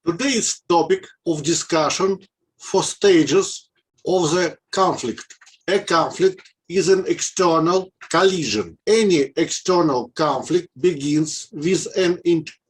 Today's topic of discussion for stages of the conflict. A conflict is an external collision. Any external conflict begins with an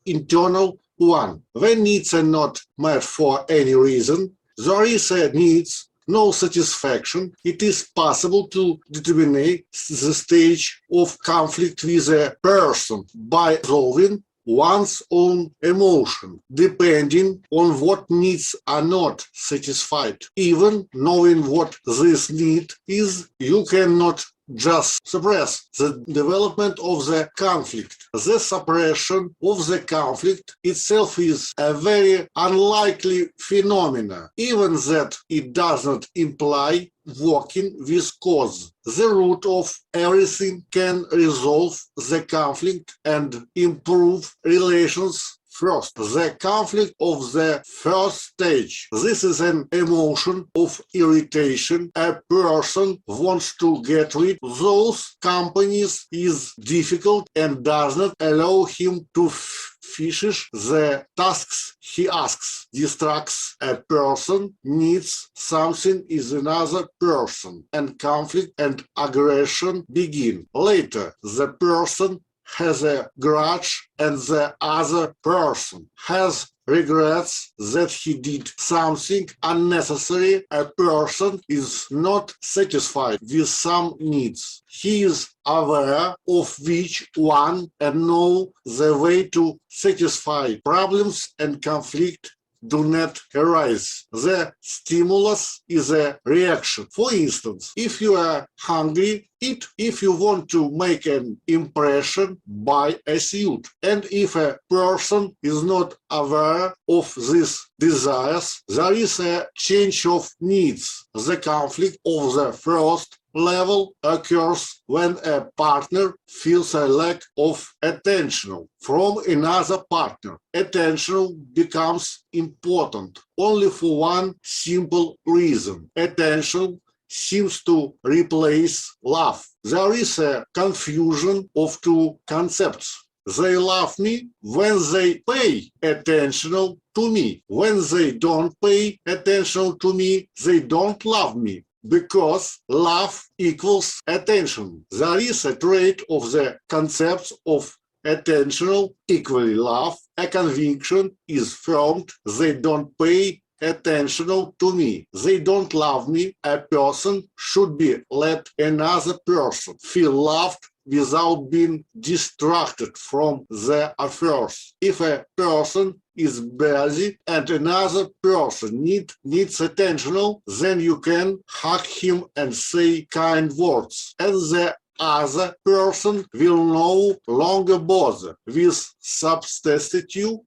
internal one. When needs are not met for any reason, there is a needs no satisfaction, it is possible to determine the stage of conflict with a person by resolving one's own emotion, depending on what needs are not satisfied. Even knowing what this need is, you cannot just suppress the development of the conflict. The suppression of the conflict itself is a very unlikely phenomenon, even that it does not imply working with cause. The root of everything can resolve the conflict and improve relations first. The conflict of the first stage. This is an emotion of irritation. A person wants to get rid of those companies is difficult and does not allow him to finish the tasks he asks. Distracts a person, needs something is another person, and conflict and aggression begin. Later, the person has a grudge and the other person has regrets that he did something unnecessary. A person is not satisfied with some needs. He is aware of which one and know the way to satisfy. Problems and conflict do not arise. The stimulus is a reaction. For instance, if you are hungry, eat. If you want to make an impression, buy a suit. And if a person is not aware of these desires, there is a change of needs. The conflict of the first level occurs when a partner feels a lack of attention from another partner. Attention becomes important only for one simple reason. Attention seems to replace love. There is a confusion of two concepts. They love me when they pay attention to me. When they don't pay attention to me, they don't love me. Because love equals attention. There is a trait of the concepts of attentional equally love. A conviction is formed. They don't pay attention to me. They don't love me. A person should be let another person feel loved without being distracted from the affairs. If a person is busy and another person needs attention, then you can hug him and say kind words. And the other person will no longer bother with substitution.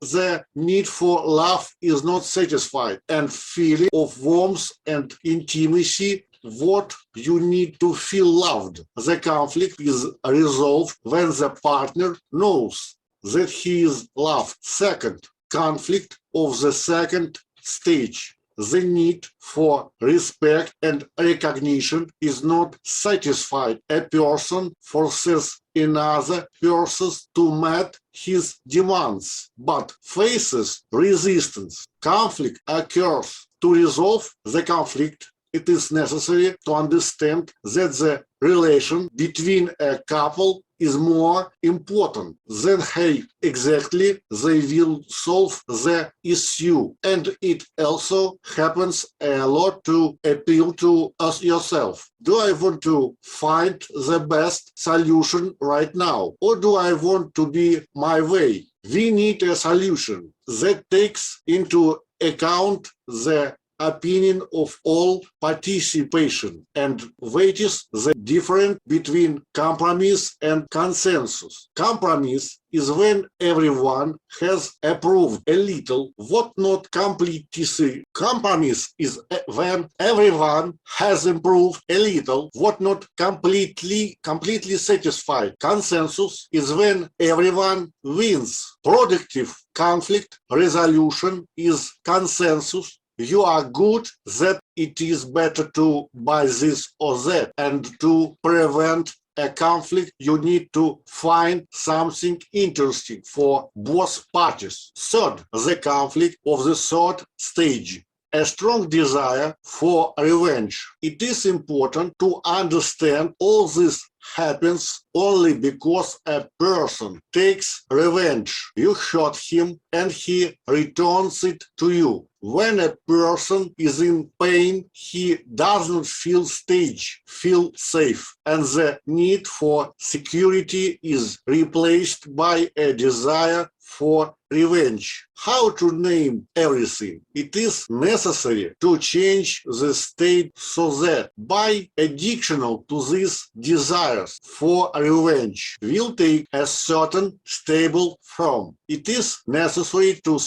The need for love is not satisfied, and feeling of warmth and intimacy what you need to feel loved. The conflict is resolved when the partner knows that he is loved. Second, conflict of the second stage. The need for respect and recognition is not satisfied. A person forces another person to meet his demands, but faces resistance. Conflict occurs. To resolve the conflict, it is necessary to understand that the relation between a couple is more important than how exactly they will solve the issue. And it also happens a lot to appeal to us yourself. Do I want to find the best solution right now? Or do I want to be my way? We need a solution that takes into account the opinion of all participation and weighs the difference between compromise and consensus. Compromise is when everyone has approved a little, what not completely. Compromise is when everyone has improved a little, what not completely satisfied. Consensus is when everyone wins. Productive conflict resolution is consensus. You are good that it is better to buy this or that and to prevent a conflict, you need to find something interesting for both parties. Third, the conflict of the third stage. A strong desire for revenge. It is important to understand all this happens only because a person takes revenge. You hurt him and he returns it to you. When a person is in pain, he doesn't feel safe, and the need for security is replaced by a desire for revenge. How to name everything? It is necessary to change the state so that by additional to these desires for revenge will take a certain stable form. It is necessary to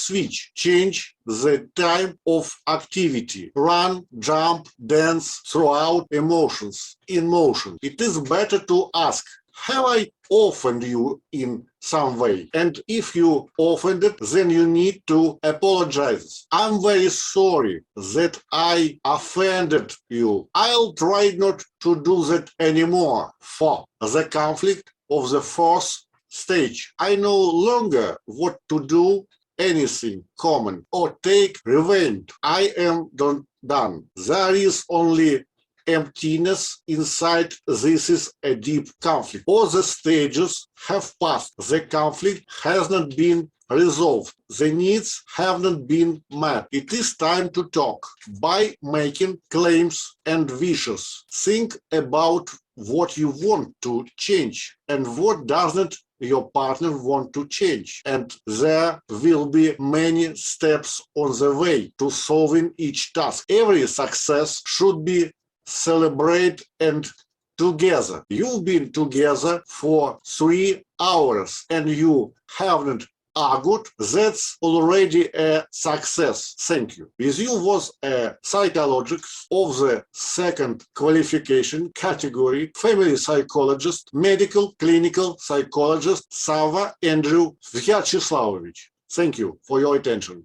change the time of activity, run, jump, dance throughout emotions, in motion. It is better to ask, have I offended you in some way? And if you offended, then you need to apologize. I'm very sorry that I offended you. I'll try not to do that anymore. For the conflict of the fourth stage, I no longer want to do anything common or take revenge. I am done. There is only emptiness inside. This is a deep conflict. All the stages have passed. The conflict has not been resolved. The needs have not been met. It is time to talk. By making claims and wishes, think about what you want to change and what doesn't your partner want to change. And there will be many steps on the way to solving each task. Every success should be celebrated and together. You've been together for 3 hours and you haven't argued. That's already a success. Thank you. With you was a psychologist of the second qualification category, family psychologist, medical clinical psychologist Sava Andrew Vyacheslavovich. Thank you for your attention.